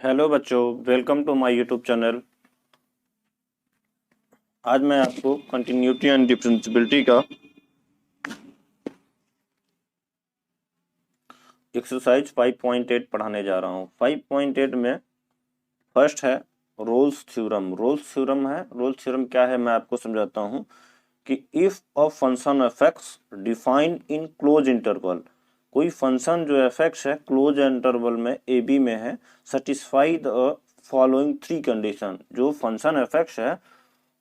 Hello बच्चों, welcome to my YouTube channel. आज मैं आपको कंटिन्यूटी एंड डिफरेंशियबिलिटी का एक्सरसाइज 5.8 पढ़ाने जा रहा हूँ। 5.8 में फर्स्ट है रोल्स थ्योरम। रोल्स थ्योरम है। रोल्स थ्योरम क्या है मैं आपको समझाता हूँ कि if a function f x defined in close interval, कोई फंक्शन जो एफएक्स है क्लोज इंटरवल में ए बी में है, satisfy the following three condition. जो फंक्शन एफएक्स है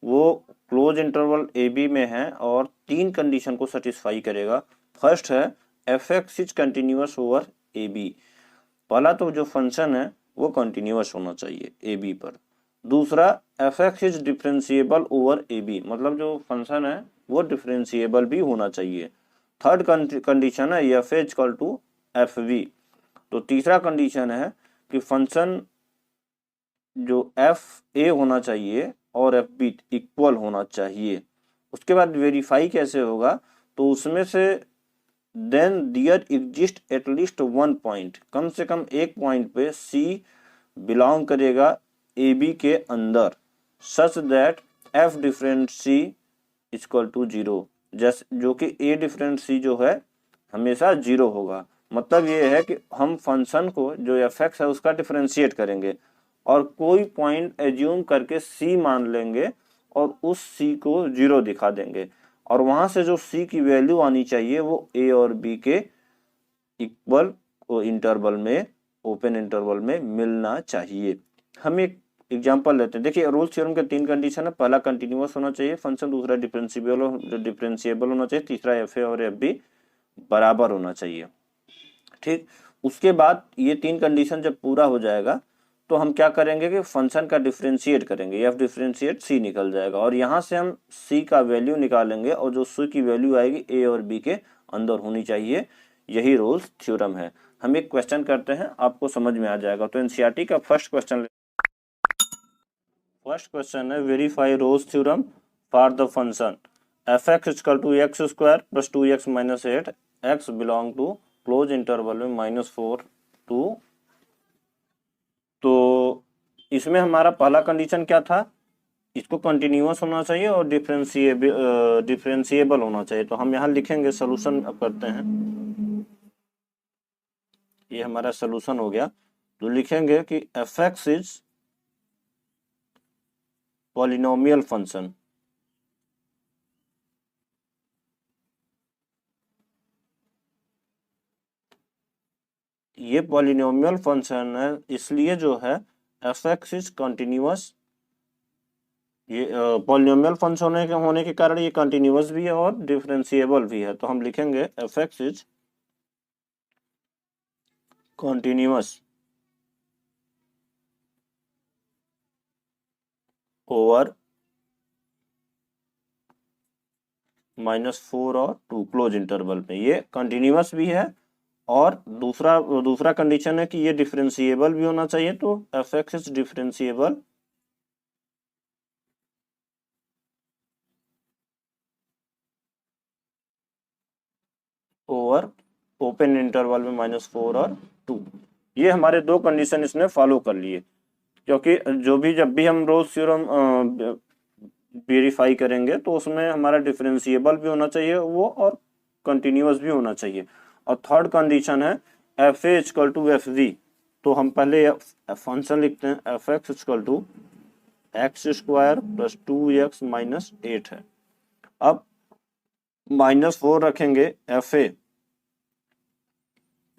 वो क्लोज इंटरवल ए बी में है और तीन कंडीशन को सेटिस्फाई करेगा। फर्स्ट है f x is continuous over a b. पहला तो जो फंक्शन है वो कंटिन्यूअस होना चाहिए ए बी पर। दूसरा f x is differentiable over a b, मतलब जो फंक्शन है वो डिफरेंशिएबल भी होना चाहिए। थर्ड कंडीशन है f a equal to f b. तो तीसरा कंडीशन है कि फंक्शन जो एफ ए होना चाहिए और एफ बी इक्वल होना चाहिए। उसके बाद वेरीफाई कैसे होगा, तो उसमें से then there exist at least one point, कम से कम एक पॉइंट पे सी बिलोंग करेगा ए बी के अंदर, such that f different c equal to zero, जैसे जो कि ए डिफरेंट सी जो है हमेशा जीरो होगा। मतलब ये है कि हम फंक्शन को जो एफ एक्स है उसका डिफरेंशिएट करेंगे और कोई पॉइंट एज्यूम करके सी मान लेंगे और उस सी को जीरो दिखा देंगे और वहां से जो सी की वैल्यू आनी चाहिए वो ए और बी के इक्वल इंटरवल में, ओपन इंटरवल में मिलना चाहिए। हम एक एग्जांपल लेते हैं। देखिए रोल्स थ्योरम के तीन कंडीशन है। पहला कंटिन्यूअस होना चाहिए फंक्शन, दूसरा डिफरेंशिएबल होना चाहिए, तीसरा एफ ए और एफ बी बराबर होना चाहिए। ठीक, उसके बाद ये तीन कंडीशन जब पूरा हो जाएगा तो हम क्या करेंगे कि फंक्शन का डिफरेंशिएट करेंगे, एफ डिफरेंशिएट सी निकल जाएगा और यहाँ से हम सी का वैल्यू निकालेंगे और जो सी की वैल्यू आएगी ए और बी के अंदर होनी चाहिए। यही रोल्स थ्योरम है। हम एक क्वेश्चन करते हैं, आपको समझ में आ जाएगा। तो एनसीईआरटी का फर्स्ट क्वेश्चन है verify Rolle's theorem for the function f x equal to x square plus two x minus eight, x belong to close interval में -4 टू। तो इसमें हमारा पहला कंडीशन क्या था, इसको कंटिन्यूअस होना चाहिए और डिफरेंशिएबल होना चाहिए। तो हम यहाँ लिखेंगे, सोल्यूशन अब करते हैं। ये हमारा सोल्यूशन हो गया। तो लिखेंगे कि F x is polynomial function. ये पॉलिनोमियल फंक्शन है इसलिए जो है एफ एक्स इज कंटिन्यूअस। ये पॉलिनोमियल फंक्शन होने के कारण ये कंटिन्यूअस भी है और डिफरेंशिएबल भी है। तो हम लिखेंगे F x is continuous over -4 और 2 क्लोज इंटरवल में। ये कंटिन्यूअस भी है और दूसरा कंडीशन है कि ये डिफरेंशिएबल भी होना चाहिए। तो f x is differentiable over open interval में -4 और 2। ये हमारे दो कंडीशन इसने फॉलो कर लिए, क्योंकि जब भी हम रोल्स थ्योरम वेरीफाई करेंगे तो उसमें हमारा डिफरेंशिएबल भी होना चाहिए वो और कंटिन्यूअस भी होना चाहिए। और थर्ड कंडीशन है f a equal to f b. तो हम पहले फंक्शन लिखते हैं, f x equal to x square plus 2x minus 8 है। अब -4 रखेंगे एफ ए,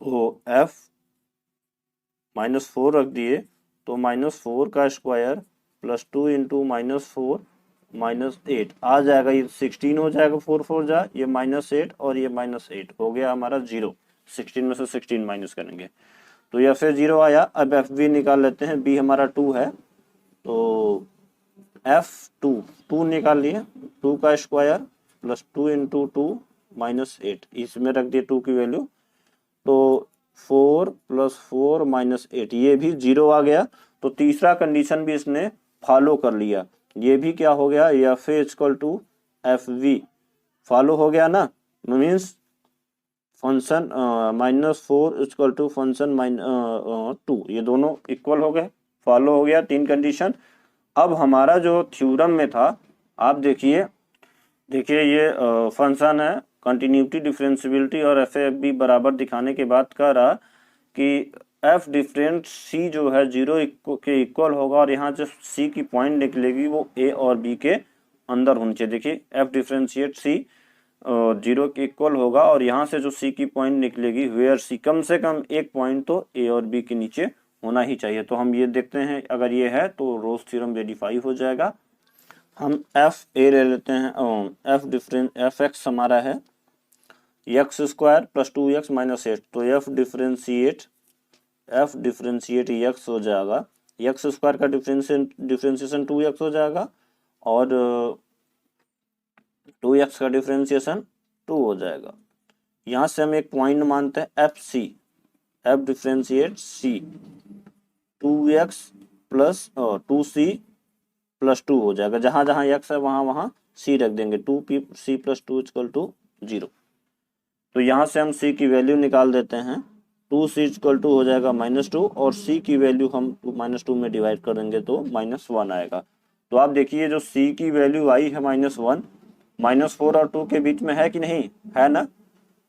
तो एफ -4 रख दिए तो -4 का स्क्वायर प्लस 2 इंटू -4 -8 आ जाएगा। ये 16 हो जाएगा, 4 4 जा, ये -8 और ये -8 हो गया हमारा 0। 16 में से 16 माइनस करेंगे तो ये फिर 0 आया। अब एफ बी निकाल लेते हैं, बी हमारा 2 है तो एफ 2 निकाल लिए, 2 का स्क्वायर प्लस 2 इंटू 2 -8, इसमें रख दिए 2 की वैल्यू। तो 4 + 4 -8, ये भी 0 आ गया। तो तीसरा कंडीशन भी इसने फॉलो कर लिया। ये भी क्या हो गया, f a equal to f b follow हो गया ना। Means function -4 equal to function -2, ये दोनों इक्वल हो गए, फॉलो हो गया 3 कंडीशन। अब हमारा जो थ्योरम में था, आप देखिए ये फंक्शन है, कंटिन्यूटी, डिफरेंशियबिलिटी और एफ एफ बी बराबर दिखाने के बाद कह रहा कि एफ डिफरेंट सी जो है 0 के इक्वल होगा, और यहाँ जो सी की पॉइंट निकलेगी वो ए और बी के अंदर होनी चाहिए। देखिए एफ डिफरेंशिएट सी 0 के इक्वल होगा, और यहाँ से जो सी की पॉइंट निकलेगी वेयर सी, कम से कम एक पॉइंट तो ए और बी के नीचे होना ही चाहिए। तो हम ये देखते हैं, अगर ये है तो रोल्स थ्योरम वेरीफाई हो जाएगा। हम एफ ए ले लेते हैं, एफ एक्स हमारा है x square plus 2x minus 8, तो एफ डिफरेंशिएट एक्स हो जाएगा, एक्स स्क्वायर का डिफरेंशिएशन 2x हो जाएगा, और 2x का डिफरेंशिएशन 2 हो जाएगा। यहाँ से हम एक पॉइंट मानते हैं एफ सी, एफ डिफरेंशिएट सी 2x प्लस 2c प्लस 2 हो जाएगा, जहां जहां x है वहां वहां c रख देंगे, 2c प्लस 2 इक्वल टू 0। तो यहाँ से हम c की वैल्यू निकाल देते हैं, 2c इक्वल टू हो जाएगा -2, और c की वैल्यू हम -2 में डिवाइड कर देंगे तो -1 आएगा। तो आप देखिए जो c की वैल्यू आई है -1, -4 और 2 के बीच में है कि नहीं है ना।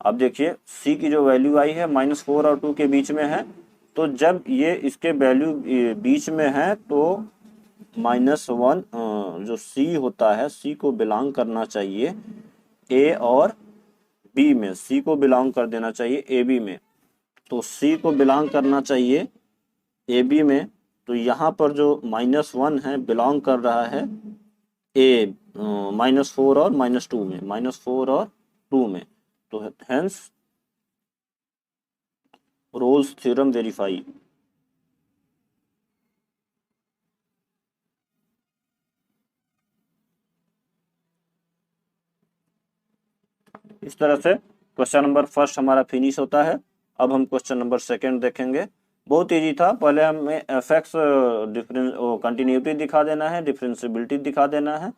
अब देखिए c की जो वैल्यू आई है -4 और 2 के बीच में है, तो जब ये इसके वैल्यू बीच में है तो -1 जो c होता है, c को बिलोंग करना चाहिए a और b में, c को बिलोंग कर देना चाहिए ए बी में। तो c को बिलोंग करना चाहिए ए बी में, तो यहाँ पर जो -1 है बिलोंग कर रहा है ए -4 और -2 में, -4 और 2 में। तो हेंस रोल्स थ्योरम वेरीफाई। इस तरह से क्वेश्चन नंबर फर्स्ट हमारा फिनिश होता है। अब हम क्वेश्चन नंबर सेकंड देखेंगे। बहुत इजी था, पहले हमें एफ एक्स डिफरेंस कंटिन्यूटी दिखा देना है, डिफरेंशियबिलिटी दिखा देना है,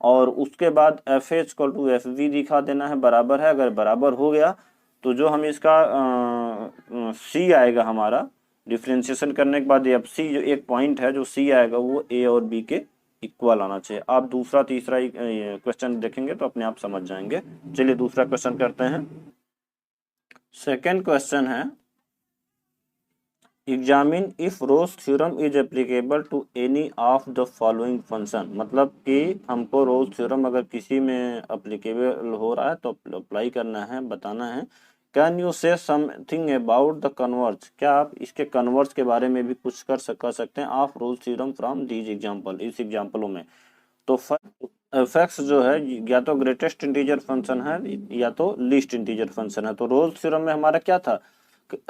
और उसके बाद f h equal to f b दिखा देना है, बराबर है। अगर बराबर हो गया तो जो हम इसका सी आएगा हमारा डिफरेंशिएशन करने के बाद, एफ सी जो एक पॉइंट है जो सी आएगा वो ए और बी के इक्वल आना चाहिए। आप दूसरा तीसरा क्वेश्चन देखेंगे तो अपने आप समझ जाएंगे। चलिए दूसरा क्वेश्चन करते हैं। सेकंड क्वेश्चन है, examine if Rolle's theorem is applicable to any of the following function. मतलब कि हमको रोल्स थ्योरम अगर किसी में एप्लीकेबल हो रहा है तो अप्लाई करना है, बताना है। कैन यू से समथिंग अबाउट द कन्वर्स, क्या आप इसके कन्वर्स के बारे में भी कुछ कर सकते हैं of Rolle's theorem from these example, इस एग्जाम्पलों में। तो एफ एक्स जो है या तो ग्रेटेस्ट इंटीजर फंक्शन है या तो लीस्ट इंटीजर फंक्शन है। तो रोल्स थ्योरम में हमारा क्या था,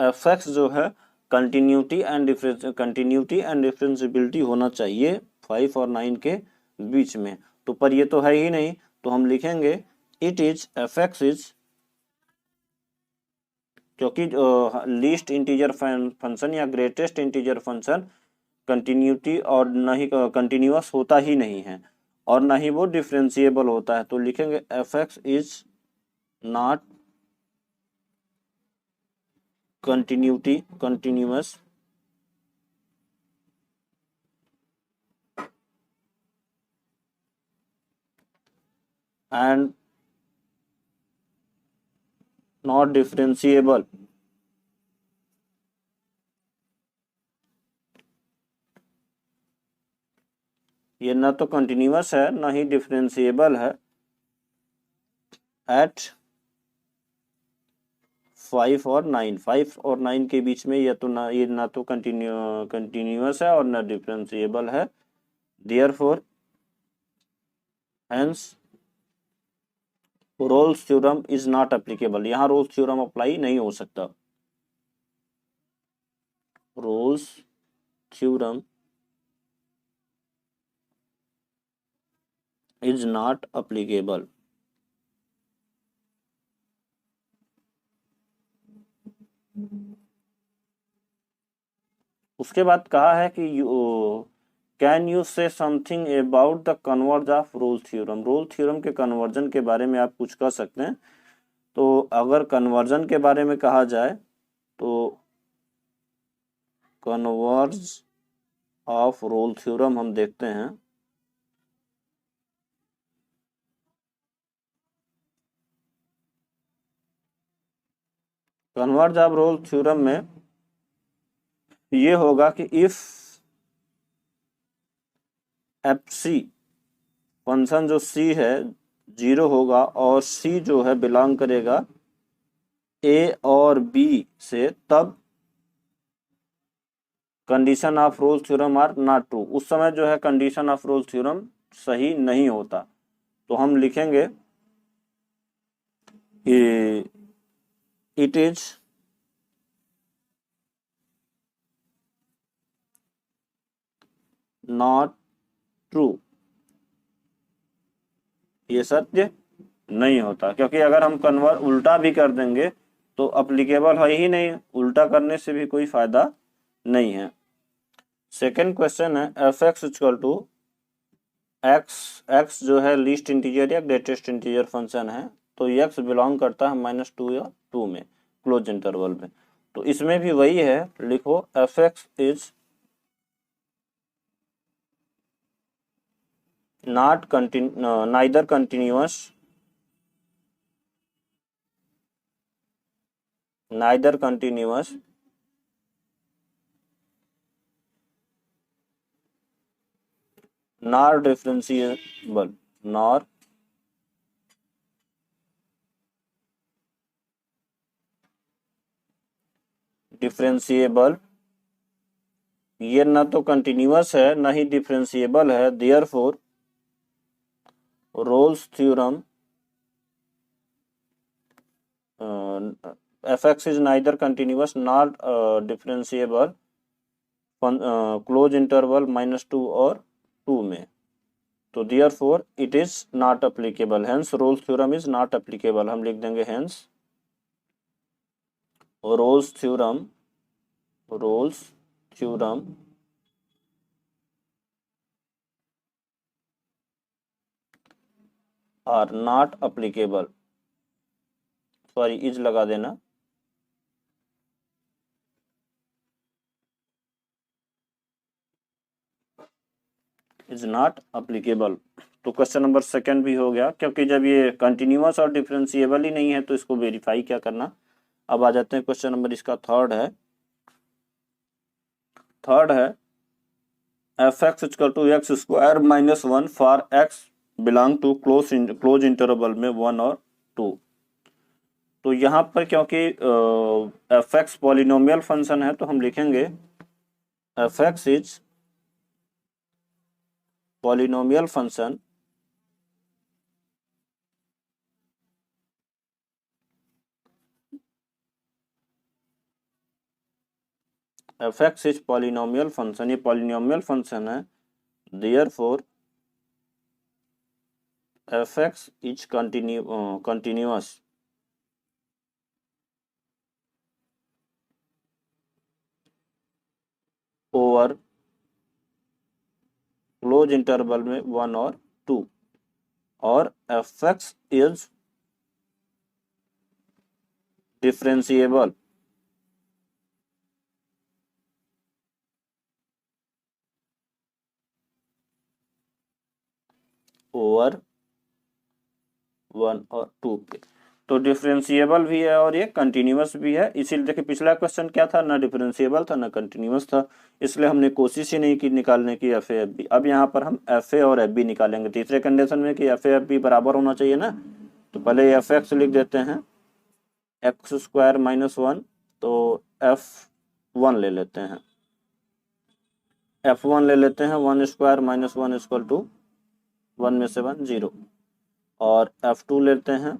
एफ एक्स जो है कंटिन्यूटी एंड डिफरेंशियबिलिटी होना चाहिए 5 और 9 के बीच में। तो पर ये तो है ही नहीं, तो हम लिखेंगे it is F x is, क्योंकि लीस्ट इंटीजर फंक्शन या ग्रेटेस्ट इंटीजर फंक्शन कंटिन्यूटी और ना ही कंटिन्यूअस होता ही नहीं है, और ना ही वो डिफरेंशिएबल होता है। तो लिखेंगे F x is not continuous and not differentiable. ये ना तो कंटिन्यूअस है ना ही डिफरेंशिएबल है एट 5 और 9 के बीच में। ये तो ना, ये ना तो कंटिन्यूअस है और ना डिफरेंशिएबल है। Therefore hence roles theorem is not applicable, यहाँ रोल्स थ्योरम अप्लाई नहीं हो सकता। Roles theorem is not applicable. उसके बाद कहा है कि कैन यू से something about the converse of Rolle's theorem, Rolle's theorem के कन्वर्जन के बारे में आप कुछ कह सकते हैं। तो अगर कन्वर्जन के बारे में कहा जाए तो कन्वर्ज ऑफ रोल थ्योरम हम देखते हैं। कन्वर्ज ऑफ रोल थ्योरम में ये होगा कि इफ एफ सी फंक्शन जो सी है 0 होगा और सी जो है बिलोंग करेगा ए और बी से, तब condition of Rolle's theorem are not true. उस समय जो है कंडीशन ऑफ रोल्स थ्योरम सही नहीं होता। तो हम लिखेंगे इट इज नॉट ट्रू, ये सत्य नहीं होता, क्योंकि अगर हम कन्वर्ट उल्टा भी कर देंगे तो अप्लीकेबल है ही नहीं, उल्टा करने से भी कोई फायदा नहीं है। सेकेंड क्वेश्चन है f x equal to x जो है लीस्ट इंटीजर या ग्रेटेस्ट इंटीजर फंक्शन है, तो एक्स बिलोंग करता है -2 या 2 में, क्लोज इंटरवल में। तो इसमें भी वही है, लिखो F x is neither continuous nor differentiable ये ना तो कंटिन्यूअस है ना ही डिफरेंशिएबल है, therefore Rolle's theorem fx is neither continuous nor differentiable close interval -2 और 2 में। तो therefore it is not applicable, hence Rolle's theorem is not applicable। हम लिख देंगे hence Rolle's theorem are not applicable, sorry is लगा देना, is not applicable. तो question number second भी हो गया, क्योंकि जब ये कंटिन्यूअस और डिफरेंशिएबल ही नहीं है तो इसको वेरीफाई क्या करना। अब आ जाते हैं क्वेश्चन नंबर इसका थर्ड है f x equal to x square -1 for x belong to close interval में 1 और 2। तो यहाँ पर क्योंकि एफ एक्स पॉलिनोमियल फंक्शन है तो हम लिखेंगे F x is polynomial function f x is polynomial function, ये पॉलिनोमियल फंक्शन है, therefore F x is continuous over close interval में 1 और 2, और F x is differentiable over 1 और 2 पे। तो डिफरेंशिएबल भी है और ये कंटिन्यूअस भी है, इसीलिए देखिए पिछला क्वेश्चन क्या था, ना डिफरेंशिएबल था ना कंटिन्यूअस था, इसलिए हमने कोशिश ही नहीं की निकालने की एफ ए एफ बी। अब यहाँ पर हम एफ ए और एफ बी निकालेंगे तीसरे कंडीशन में कि एफ ए एफ बी बराबर होना चाहिए ना। तो पहले एफ एक्स लिख देते हैं एक्स स्क्वायर -1, तो F1 ले लेते हैं, F1 ले लेते हैं 1 स्क्वायर -1 इक्वल टू 1 में से 1 0, और F2 लेते हैं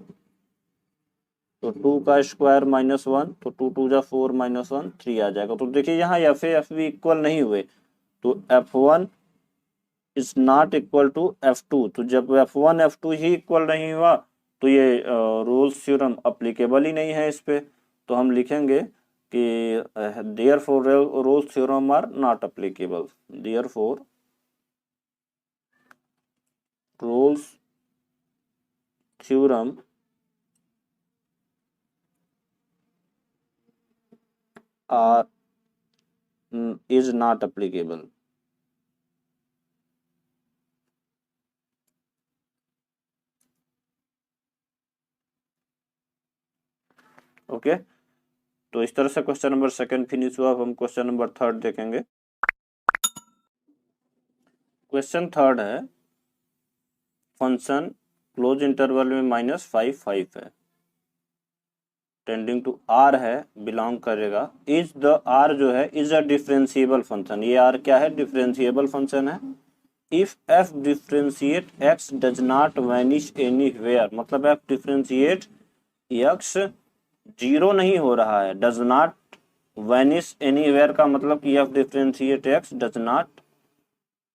तो 2 का स्क्वायर -1, तो 2 2 जा 4 -1 3 आ जाएगा। तो देखिए यहाँ f a f b equal नहीं हुए, तो F1 is not equal to F2। तो जब F1 F2 ही इक्वल नहीं हुआ तो ये रोल्स थ्योरम अप्लीकेबल ही नहीं है इस पे। तो हम लिखेंगे कि therefore Rolle's theorem are not applicable, therefore Rolle's theorem are is not applicable. Okay, तो इस तरह से क्वेश्चन नंबर सेकंड फिनिश हुआ। अब हम क्वेश्चन नंबर थर्ड देखेंगे। क्वेश्चन थर्ड है, फंक्शन क्लोज इंटरवल में -5 है, टेंडिंग टू आर है, बिलोंग करेगा, इज द आर जो है इज अ डिफरेंशिएबल फंक्शन। ये आर क्या है? डिफरेंशिएबल फंक्शन है। If F differentiate x does not vanish anywhere, मतलब एफ डिफरेंशिएट एक्स जीरो नहीं हो रहा है, डज नॉट वैनिश एनीवेयर का मतलब कि f differentiate x does not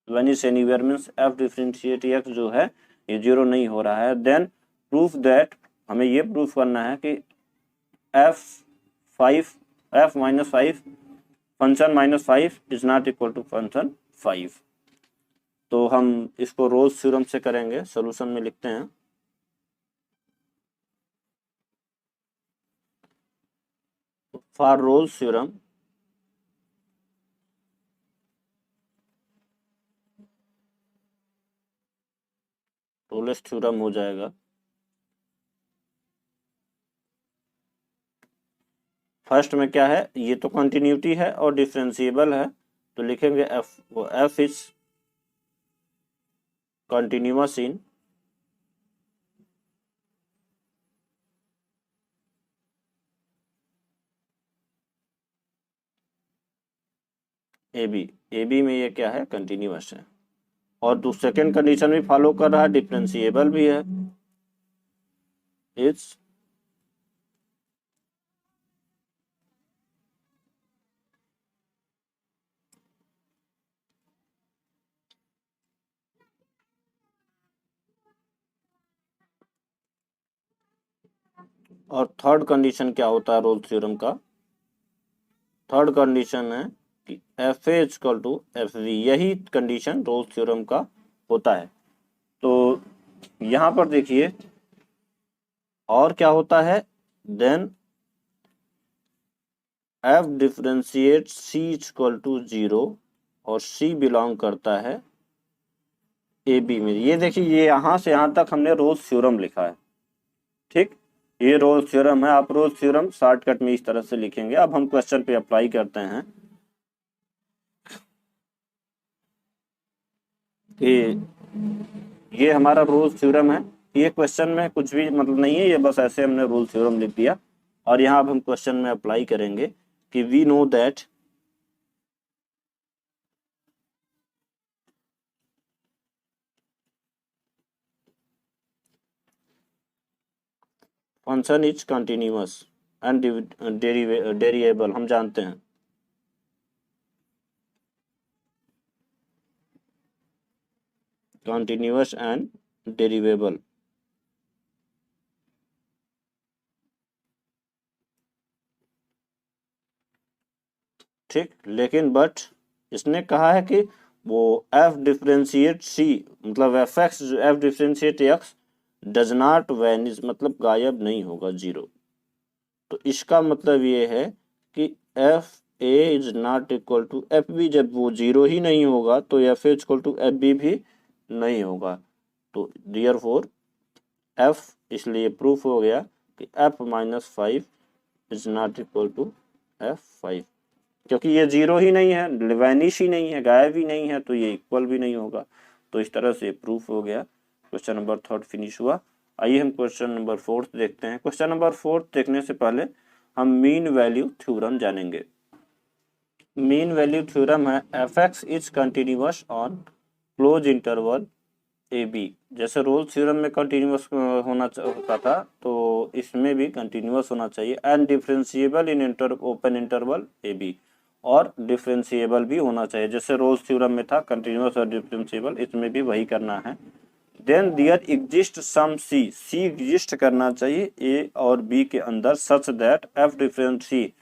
vanish anywhere means F differentiate x जो है ये जीरो नहीं हो रहा है। देन प्रूफ दैट, हमें ये प्रूफ करना है कि f minus five function -5 is not equal to function 5। तो हम इसको रोल्स थ्योरम से करेंगे। सॉल्यूशन में लिखते हैं, for roles theorem Rolle's theorem हो जाएगा फर्स्ट में क्या है, ये तो कंटिन्यूटी है और डिफरेंशिएबल है, तो लिखेंगे f is continuous in a b में ये क्या है? कंटिन्यूअस है। और तो सेकेंड कंडीशन भी फॉलो कर रहा है, डिफरेंशिएबल भी है। इज और थर्ड कंडीशन क्या होता है रोल्स थ्योरम का? थर्ड कंडीशन है कि f a equal to f b, यही कंडीशन रोल्स थ्योरम का होता है। तो यहां पर देखिए और क्या होता है, then f differentiate c equal to 0 और सी बिलोंग करता है ए बी में। ये देखिए, ये यहां से यहां तक हमने रोल्स थ्योरम लिखा है, ठीक, ये रोल्स थ्योरम है। आप रोल्स थ्योरम शॉर्टकट में इस तरह से लिखेंगे। अब हम क्वेश्चन पे अप्लाई करते हैं कि ये हमारा रोल्स थ्योरम है। ये क्वेश्चन में कुछ भी मतलब नहीं है, ये बस ऐसे हमने रोल्स थ्योरम लिख दिया। और यहाँ अब हम क्वेश्चन में अप्लाई करेंगे कि we know that function is continuous and derivable, हम जानते हैं। कंटिन्यूअस एंड डेरिवेबल, ठीक। लेकिन बट इसने कहा है कि वो एफ डिफरेंशिएट सी, मतलब F x F differentiate x does not vanish, मतलब गायब नहीं होगा, जीरो। तो इसका मतलब ये है कि f a is not equal to f b, जब वो जीरो ही नहीं होगा तो f a equal to f b भी नहीं होगा। तो देयरफॉर एफ, इसलिए प्रूफ हो गया कि f -5 is not equal to F5, क्योंकि ये जीरो ही नहीं है, वैनिश ही नहीं है, गायब ही नहीं है, तो ये इक्वल भी नहीं होगा। तो इस तरह से प्रूफ हो गया। क्वेश्चन नंबर थर्ड फिनिश हुआ। आइए हम क्वेश्चन नंबर फोर्थ देखते हैं। क्वेश्चन नंबर फोर्थ देखने से पहले हम मीन वैल्यू थ्योरम जानेंगे। मीन वैल्यू थ्योरम है f x is continuous on close interval a b. जैसे रोल्स थ्योरम में कंटिन्यूअस होना होता था, तो इसमें भी कंटिन्यूअस होना चाहिए। And differentiable in open interval a b, और डिफरेंशिएबल भी होना चाहिए। जैसे रोल्स थ्योरम में था कंटिन्यूअस और डिफरेंशिएबल, इसमें भी वही करना है। Then there exist some c, c exist करना चाहिए ए और बी के अंदर, such that f difference c.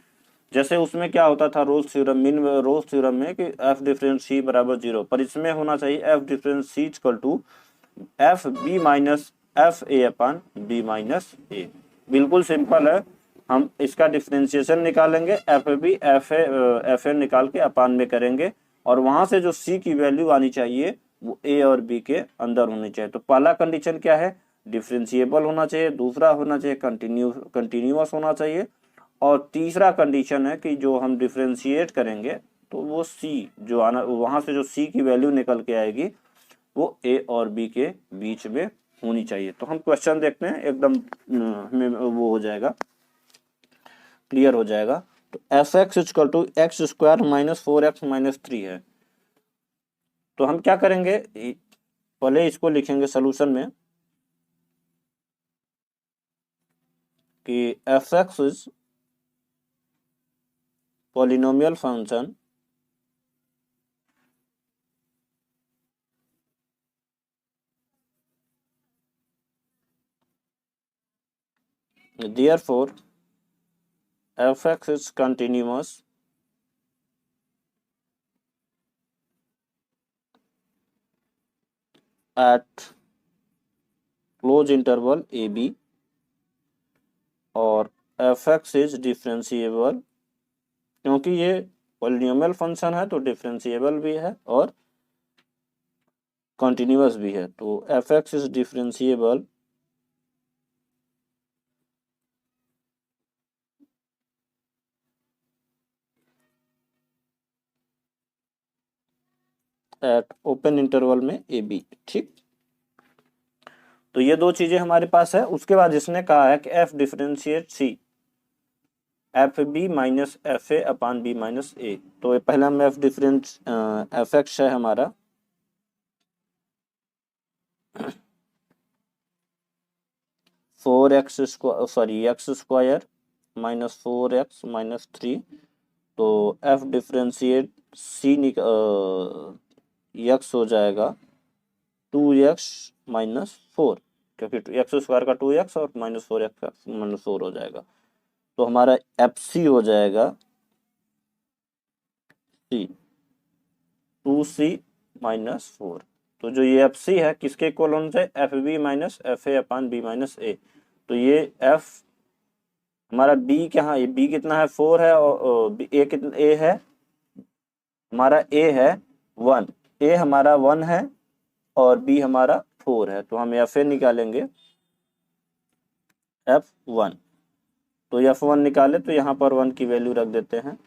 जैसे उसमें क्या होता था Rolle's theorem, mean Rolle's theorem में कि एफ डिफरेंस सी बराबर 0, पर इसमें होना चाहिए f difference c equal to f b minus f a upon b minus a. बिल्कुल सिंपल है, हम इसका डिफरेंशिएशन निकालेंगे, एफ बी एफ ए निकाल के अपान में करेंगे, और वहां से जो सी की वैल्यू आनी चाहिए वो ए और बी के अंदर होनी चाहिए। तो पहला कंडीशन क्या है, डिफरेंशिएबल होना चाहिए, दूसरा होना चाहिए कंटिन्यूअस होना चाहिए, और तीसरा कंडीशन है कि जो हम डिफरेंशिएट करेंगे तो वो सी जो आना, वहां से जो सी की वैल्यू निकल के आएगी वो ए और बी के बीच में होनी चाहिए। तो हम क्वेश्चन देखते हैं, एकदम हमें वो हो जाएगा, क्लियर हो जाएगा। तो f x equal to x square minus 4x minus 3 है। तो हम क्या करेंगे, पहले इसको लिखेंगे सोल्यूशन में कि F x is polynomial function therefore fx is continuous at close interval ab और fx is differentiable, क्योंकि ये पॉलिनोमियल फंक्शन है तो डिफरेंशिएबल भी है और कॉन्टिन्यूअस भी है। तो fx is differentiable eight open interval में ए बी। ठीक, तो ये दो चीजें हमारे पास है। उसके बाद इसने कहा है कि f differentiate c f b minus f a upon b minus a. तो पहला में एफ डिफरेंस एफ एक्स है हमारा 4x square, sorry x square minus 4x minus 3। तो एफ डिफरेंशिएट सी एक्स हो जाएगा 2x माइनस 4, क्योंकि एक्स स्क्वायर का 2x और माइनस 4x का माइनस 4 हो जाएगा। तो हमारा एफ सी हो जाएगा सी 2c माइनस 4। तो जो ये एफ सी है किसके इक्वल होना चाहिए, f b minus f a upon b minus a. तो ये एफ हमारा बी क्या है, बी कितना है 4 है, और ए कितना ए है हमारा, ए है 1, ए हमारा 1 है और बी हमारा 4 है। तो हम एफ ए निकालेंगे F1। तो F1 निकाले तो यहाँ पर 1 की वैल्यू रख देते हैं।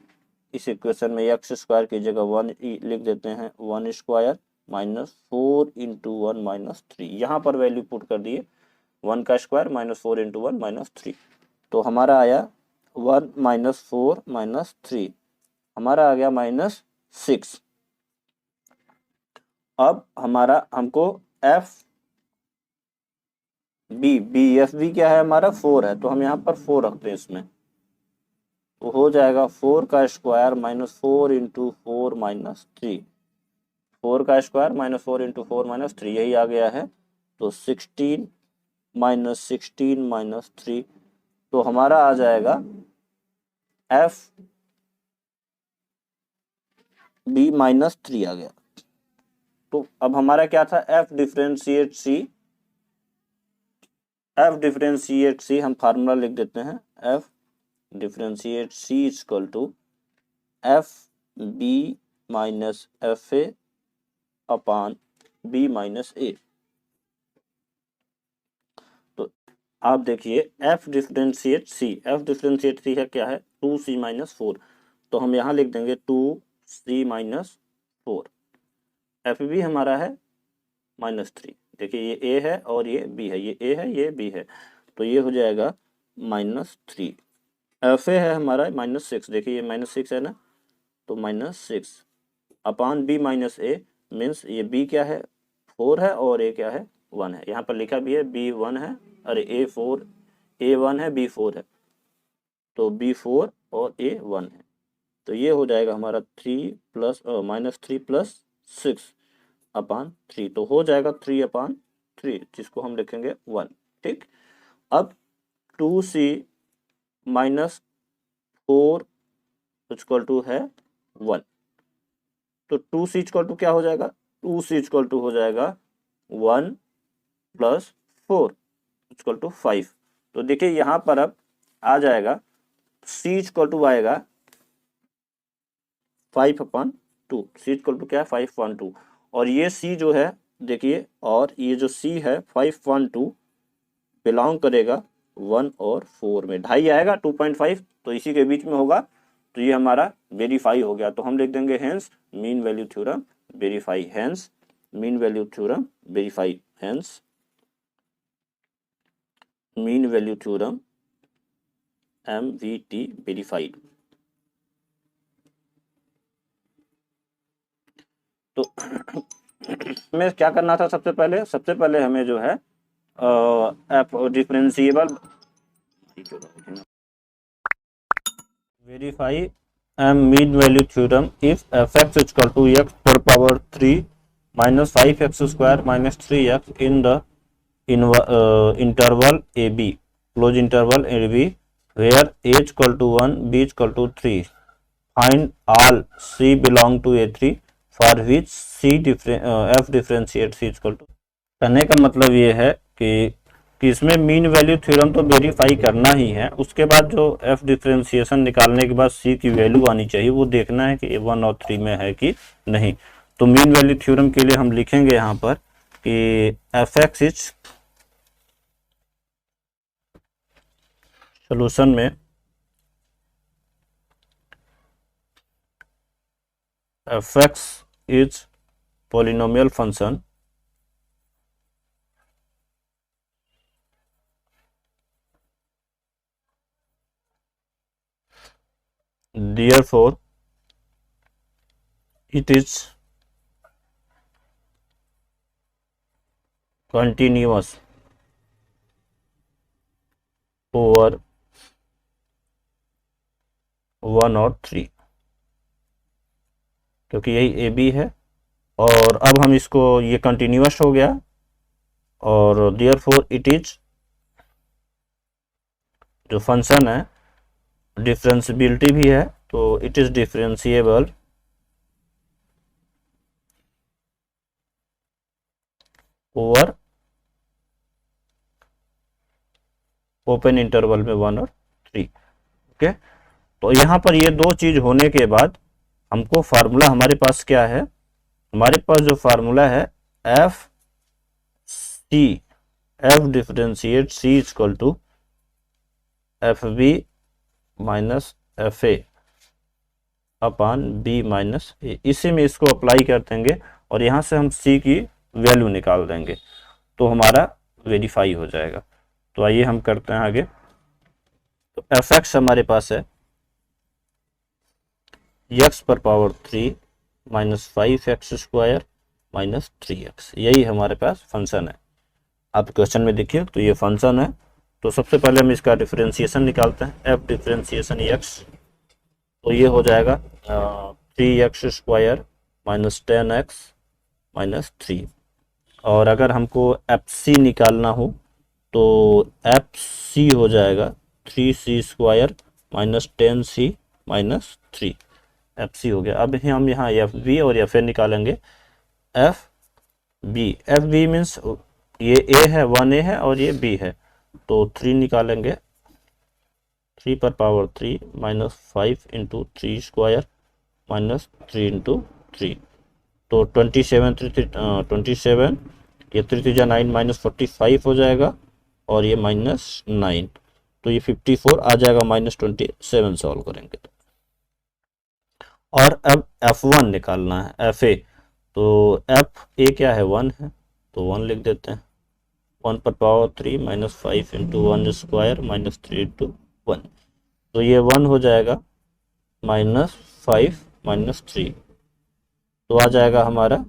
इस इक्वेशन में एक्स स्क्वायर की जगह 1 लिख देते हैं, 1 स्क्वायर माइनस 4 इंटू 1 माइनस 3। यहाँ पर वैल्यू पुट कर दिए 1 का स्क्वायर माइनस 4 इंटू 1 माइनस 3। तो हमारा आया 1 माइनस 4 माइनस 3, हमारा आ गया माइनस 6। अब हमारा हमको एफ बी एफ बी क्या है हमारा 4 है, तो हम यहाँ पर 4 रखते हैं इसमें। तो हो जाएगा 4 का स्क्वायर माइनस 4 इंटू 4 माइनस 3, 4 का स्क्वायर माइनस 4 इंटू 4 माइनस 3, यही आ गया है। तो 16 माइनस 16 माइनस 3, तो हमारा आ जाएगा एफ बी माइनस 3 आ गया। तो अब हमारा क्या था, f differentiate c, f differentiate c हम फार्मूला लिख देते हैं, f differentiate c equal to f b minus f a upon b minus a. तो आप देखिए f differentiate c, f differentiate c है क्या है 2c माइनस 4। तो हम यहाँ लिख देंगे 2c माइनस 4। एफ बी हमारा है माइनस 3, देखिए ये ए है और ये बी है, ये ए है ये बी है, तो ये हो जाएगा माइनस 3। एफ ए है हमारा माइनस 6, देखिए ये माइनस 6 है ना, तो माइनस 6 अपान बी माइनस ए, मीन्स ये बी क्या है 4 है और ए क्या है 1 है। यहाँ पर लिखा भी है बी 1 है, अरे ए 4, ए 1 है बी 4 है, तो बी 4 और ए 1 है। तो ये हो जाएगा हमारा 3 प्लस माइनस 3 प्लस 6 अपान 3, तो हो जाएगा 3 अपान 3, जिसको हम लिखेंगे 1। ठीक, अब 2c माइनस 4 इक्वल टू है 1, तो 2c इक्वल टू क्या हो जाएगा, 2c इक्वल टू हो जाएगा 1 प्लस 4 इक्वल टू 5। तो देखिए यहाँ पर अब आ जाएगा सी इक्वल टू आएगा 5/2। सी इक्वल टू क्या है 5/2। और ये सी जो है देखिए, और ये जो सी है 5/2 बिलोंग करेगा 1 और 4 में। 2.5 आएगा 2.5 तो इसी के बीच में होगा, तो ये हमारा वेरीफाई हो गया। तो हम लिख देंगे hence mean value theorem verify, hence mean value theorem verify, hence mean value theorem MVT verified. तो हमें क्या करना था सबसे पहले हमें जो है f differentiable verify M mean value theorem if f x equal to x पर power 3 minus 5x² minus 3x in the interval AB, close interval AB, where A equal to 1, B equal to 3. Find all C belong to A3 for which F differentiate C equal to। कहने का मतलब ये है कि इसमें mean value theorem तो verify करना ही है, उसके बाद जो F डिफरेंशिएशन निकालने के बाद C की वैल्यू आनी चाहिए, वो देखना है कि 1 और 3 में है कि नहीं। तो मीन वैल्यू थ्योरम के लिए हम लिखेंगे यहाँ पर कि एफ एक्स इज सोल्यूशन में F x is polynomial function therefore it is continuous over 1 और 3, क्योंकि यही ए बी है। और अब हम इसको, ये कंटिन्यूअस हो गया और therefore इट इज जो फंक्शन है डिफरेंशिएबिलिटी भी है, तो it is differentiable over open interval में 1 और 3। ओके, तो यहाँ पर ये दो चीज होने के बाद हमको फार्मूला, हमारे पास क्या है, हमारे पास जो फार्मूला है f differentiate c equal to f b minus f a upon b minus a. इसी में इसको अप्लाई कर देंगे और यहाँ से हम सी की वैल्यू निकाल देंगे, तो हमारा वेरीफाई हो जाएगा। तो आइए हम करते हैं आगे। तो एफ एक्स हमारे पास है एक्स पर power 3 minus 5x² minus 3x, यही हमारे पास फंक्शन है। आप क्वेश्चन में देखिए, तो ये फंक्शन है। तो सबसे पहले हम इसका डिफरेंशिएशन निकालते हैं, एफ डिफरेंशिएशन एक्स, तो ये हो जाएगा 3x² माइनस 10x माइनस 3। और अगर हमको एफ सी निकालना हो तो एफ सी हो जाएगा 3c² minus 10c minus 3, F C हो गया। अब हम यहाँ एफ बी और एफ ए निकालेंगे। एफ बी मीन्स ये ए है, 1a है और ये बी है, तो 3 निकालेंगे। 3 पर power 3 minus 5 into 3² minus 3 into 3, तो 27 ये 3 9 माइनस 45 हो जाएगा और ये माइनस 9, तो ये 54 आ जाएगा, माइनस 27 सॉल्व करेंगे तो। और अब F1 निकालना है, FA, तो एफ ए क्या है 1 है, तो 1 लिख देते हैं। 1 पर power 3 minus 5 into 1² minus 3 into 1, तो ये 1 हो जाएगा माइनस 5 माइनस 3, तो आ जाएगा हमारा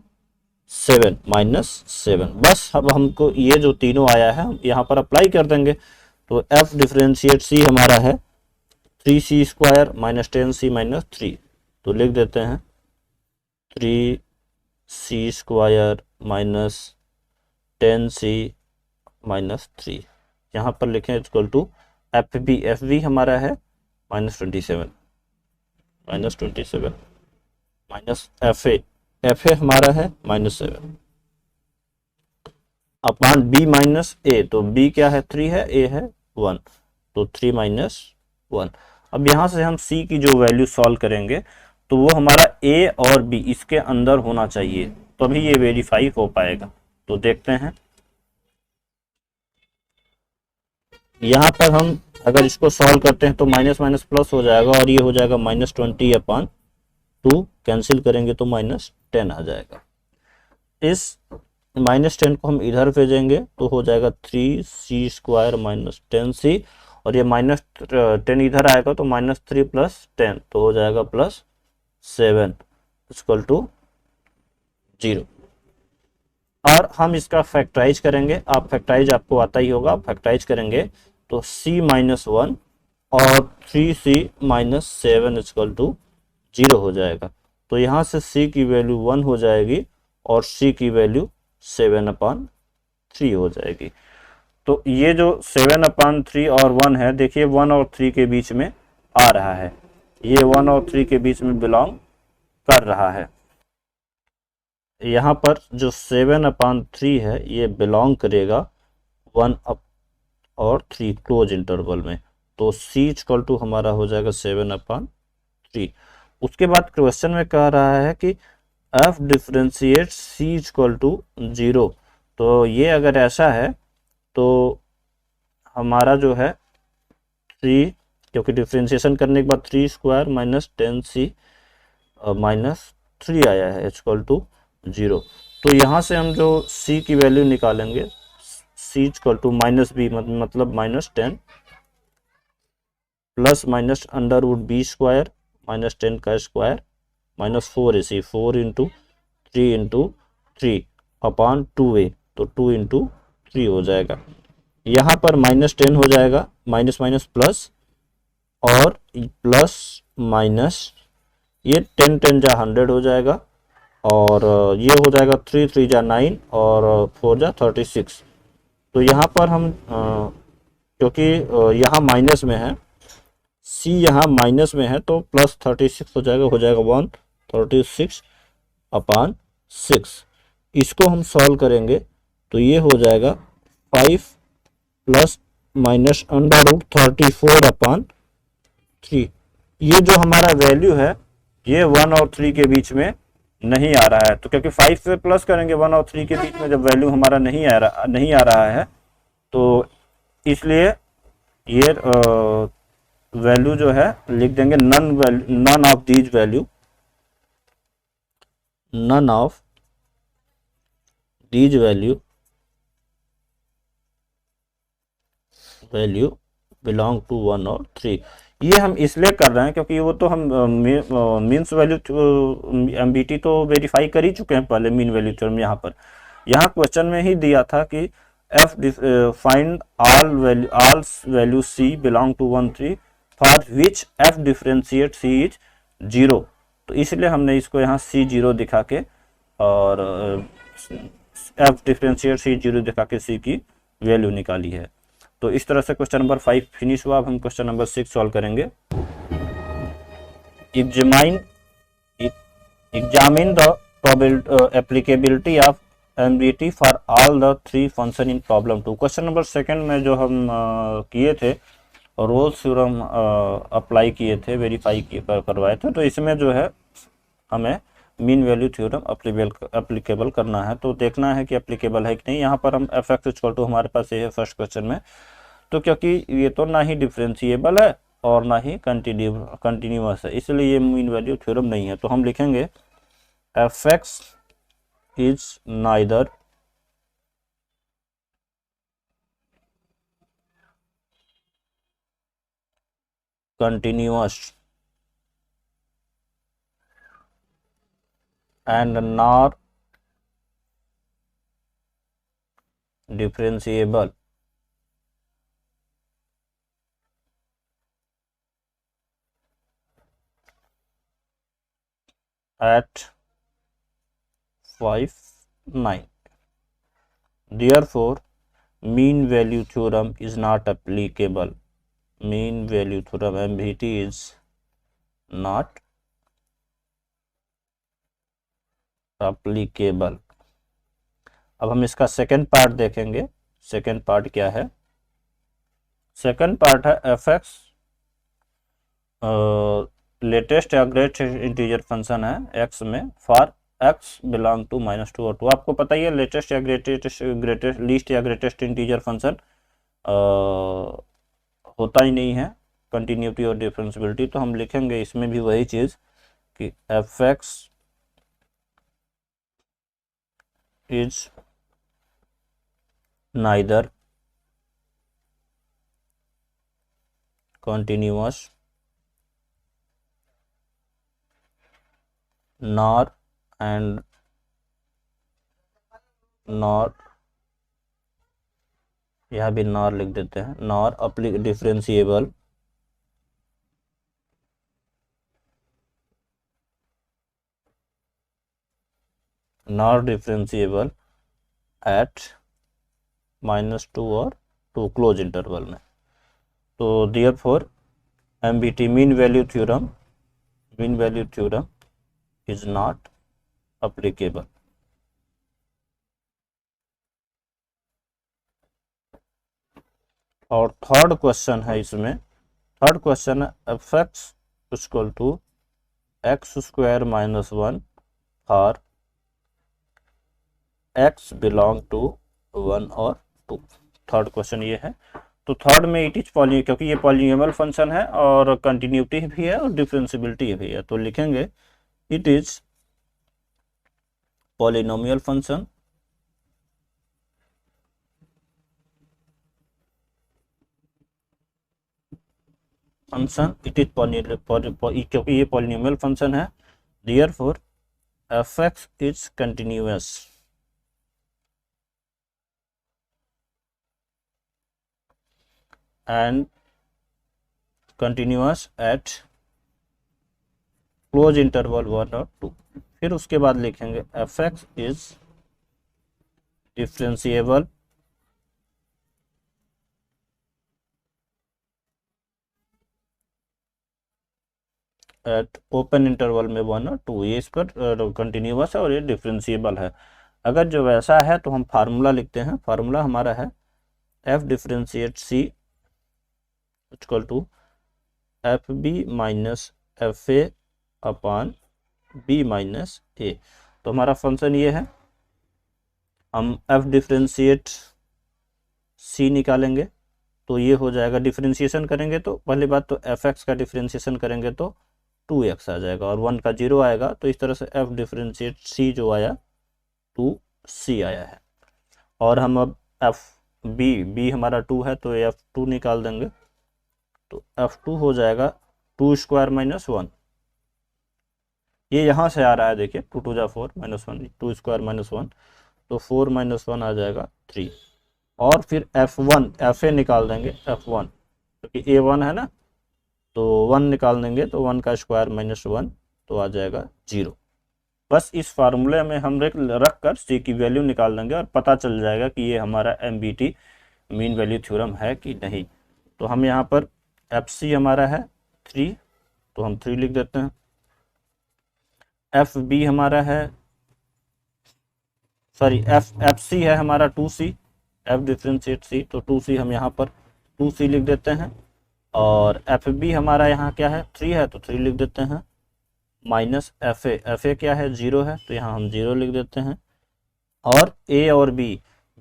7 माइनस 7। बस अब हमको ये जो तीनों आया है हम यहाँ पर अप्लाई कर देंगे। तो एफ डिफरेंशिएट सी हमारा है 3c² माइनस 10c माइनस 3, तो लिख देते हैं 3c² माइनस 10c माइनस 3, यहाँ पर लिखें इक्वल टू एफ बी हमारा है माइनस 27 माइनस एफ ए हमारा है minus 7 upon b minus a, तो बी क्या है 3 है, ए है 1, तो 3 माइनस 1। अब यहाँ से हम c की जो वैल्यू सॉल्व करेंगे तो वो हमारा a और b इसके अंदर होना चाहिए, तभी ये वेरीफाई हो पाएगा। तो देखते हैं, यहाँ पर हम अगर इसको सॉल्व करते हैं तो माइनस माइनस प्लस हो जाएगा और ये हो जाएगा -20/2, कैंसिल करेंगे तो -10 आ जाएगा। इस -10 को हम इधर भेजेंगे तो हो जाएगा 3c² -10c, और ये -10 इधर आएगा तो -3 + 10 तो हो जाएगा +7 = 0। और हम इसका फैक्टराइज करेंगे, आप फैक्टराइज आपको आता ही होगा, फैक्टराइज करेंगे तो c-1 और 3c - 7 = 0 हो जाएगा। तो यहाँ से c की वैल्यू 1 हो जाएगी और c की वैल्यू 7/3 हो जाएगी। तो ये जो 7/3 और 1 है, देखिए 1 और 3 के बीच में आ रहा है, ये 1 और 3 के बीच में बिलोंग कर रहा है। यहाँ पर जो 7/3 है ये बिलोंग करेगा 1 और 3 क्लोज इंटरवल में, तो c = हमारा हो जाएगा 7/3। उसके बाद क्वेश्चन में कह रहा है कि f डिफरेंशिएट c = 0। तो ये अगर ऐसा है तो हमारा जो है 3, क्योंकि डिफरेंशिएशन करने के बाद 3² -10c -3 आया है = 0। तो यहाँ से हम जो c की वैल्यू निकालेंगे, c = -b मतलब -10 प्लस माइनस √b² -10 का स्क्वायर -4ac 4 × 3 × 3/2a, तो 2 × 3 हो जाएगा। यहाँ पर -10 हो जाएगा, माइनस माइनस प्लस और प्लस माइनस, ये 10 10 जा 100 हो जाएगा, और ये हो जाएगा 3 3 जा 9 और 4 जा 36। तो यहाँ पर हम क्योंकि यहाँ माइनस में है, c यहाँ माइनस में है तो +36 हो जाएगा 136/6। इसको हम सॉल्व करेंगे तो ये हो जाएगा 5 ± √34/3। ये जो हमारा वैल्यू है ये 1 और 3 के बीच में नहीं आ रहा है, तो क्योंकि 5 से प्लस करेंगे 1 और 3 के बीच में जब वैल्यू हमारा नहीं आ रहा है, तो इसलिए ये वैल्यू जो है लिख देंगे none of these value, none of these value belong to 1 और 3। ये हम इसलिए कर रहे हैं क्योंकि वो तो हम मीन्स वैल्यू एमबीटी तो वेरीफाई कर ही चुके हैं पहले, मीन वैल्यू थ्योरम। यहाँ क्वेश्चन में ही दिया था कि find all value c belong to 1 3 for which f differentiate c is 0। तो इसलिए हमने इसको यहाँ c0 दिखा के और f डिफरेंशिएट c 0 दिखा के c की वैल्यू निकाली है। तो इस तरह से क्वेश्चन नंबर 5 फिनिश हुआ। अब हम क्वेश्चन नंबर 6 सॉल्व करेंगे। Examine the applicability of MBT for all the 3 function in problem 2। Question number 2 में जो हम किए थे रोल्स थ्योरम अप्लाई किए थे, वेरीफाई करवाए थे, तो इसमें जो है हमें मीन वैल्यू थ्योरम एप्लीकेबल करना है। तो देखना है कि एप्लीकेबल है कि नहीं। यहाँ पर हम f(x) = हमारे पास ये है फर्स्ट क्वेश्चन में, तो क्योंकि ये तो ना ही डिफरेंशिएबल है और ना ही कंटिन्यूअस है, इसलिए ये मीन वैल्यू थ्योरम नहीं है। तो हम लिखेंगे f(x) is neither continuous and nor differentiable at 5 9। Therefore mean value theorem is not applicable. Mean value theorem MVT is not applicable। अब हम इसका सेकेंड पार्ट देखेंगे। सेकेंड पार्ट क्या है? सेकेंड पार्ट है f(x) लेटेस्ट या ग्रेटेस्ट इंटीजर फंक्शन है x में फॉर एक्स बिलोंग टू -2 और 2। आपको पता ही है लेटेस्ट या ग्रेटेस्ट लीस्ट या ग्रेटेस्ट इंटीजर फंक्शन होता ही नहीं है कंटिन्यूटी और डिफरेंशियबिलिटी। तो हम लिखेंगे इसमें भी वही चीज़ कि F x is neither continuous nor and nor, यहाँ भी नॉर लिख देते हैं, नॉर डिफरेंशिएबल एट -2 और 2 क्लोज इंटरवल में। तो therefore MVT mean value theorem is not applicable. और थर्ड क्वेश्चन है इसमें, थर्ड क्वेश्चन है f x equal to x square -1 for x belong to 1 और 2। थर्ड क्वेश्चन ये है। तो थर्ड में इट इज क्योंकि ये पॉलिनोमियल फंक्शन है और कंटिन्यूटी भी है और डिफरेंशियबिलिटी भी है, तो लिखेंगे it is polynomial function it is क्योंकि ये पॉलिनोमियल फंक्शन है, therefore F x is continuous and continuous at close interval 1 और 2। फिर उसके बाद लिखेंगे F x is differentiable eight open interval में 1 और 2। ये इस पर कंटिन्यूअस है और ये डिफरेंशिएबल है। अगर जो वैसा है तो हम फार्मूला लिखते हैं। फार्मूला हमारा है f differentiate c equal to f b minus f a upon b minus a. तो हमारा फंक्शन ये है, हम एफ डिफरेंशिएट सी निकालेंगे तो ये हो जाएगा, डिफरेंशिएशन करेंगे तो पहली बात तो एफ एक्स का डिफरेंशिएशन करेंगे तो 2x आ जाएगा और 1 का 0 आएगा। तो इस तरह से एफ डिफरेंशिएट सी जो आया 2c आया है। और हम अब एफ बी हमारा 2 है तो f2 निकाल देंगे, तो f2 हो जाएगा 2 स्क्वायर -1। ये यहाँ से आ रहा है, देखिए 2 2 4 -1, 2 स्क्वायर -1 तो 4 -1 आ जाएगा 3। और फिर f1 fa निकाल देंगे, f1 क्योंकि a1 है ना, तो 1 निकाल देंगे तो 1 का स्क्वायर -1 तो आ जाएगा 0। बस इस फार्मूले में हम रख कर सी की वैल्यू निकाल देंगे और पता चल जाएगा कि ये हमारा MVT मीन वैल्यू थ्योरम है कि नहीं। तो हम यहाँ पर FC हमारा है 3 तो हम 3 लिख देते हैं। FB हमारा है FC है हमारा 2C, F डिफरेंशिएट C तो 2C हम यहाँ पर 2C लिख देते हैं। और FB हमारा यहाँ क्या है 3 है तो 3 लिख देते हैं, माइनस FA क्या है 0 है तो यहाँ हम 0 लिख देते हैं। और A और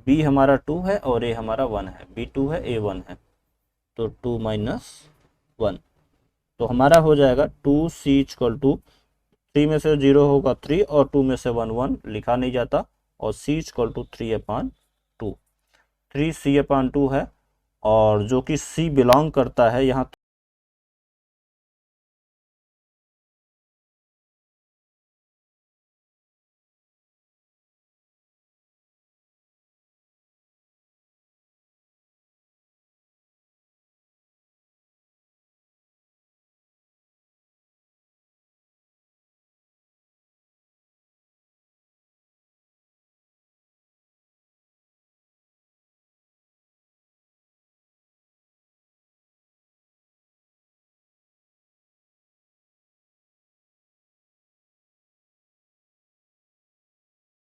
B हमारा 2 है और A हमारा 1 है, B 2 है A 1 है तो 2 - 1 तो हमारा हो जाएगा 2C इक्वल टू 3 में से 0 होगा 3 और 2 में से 1 लिखा नहीं जाता और C इक्वल टू 3/2 3C/2 है। और जो कि C बिलोंग करता है, यहाँ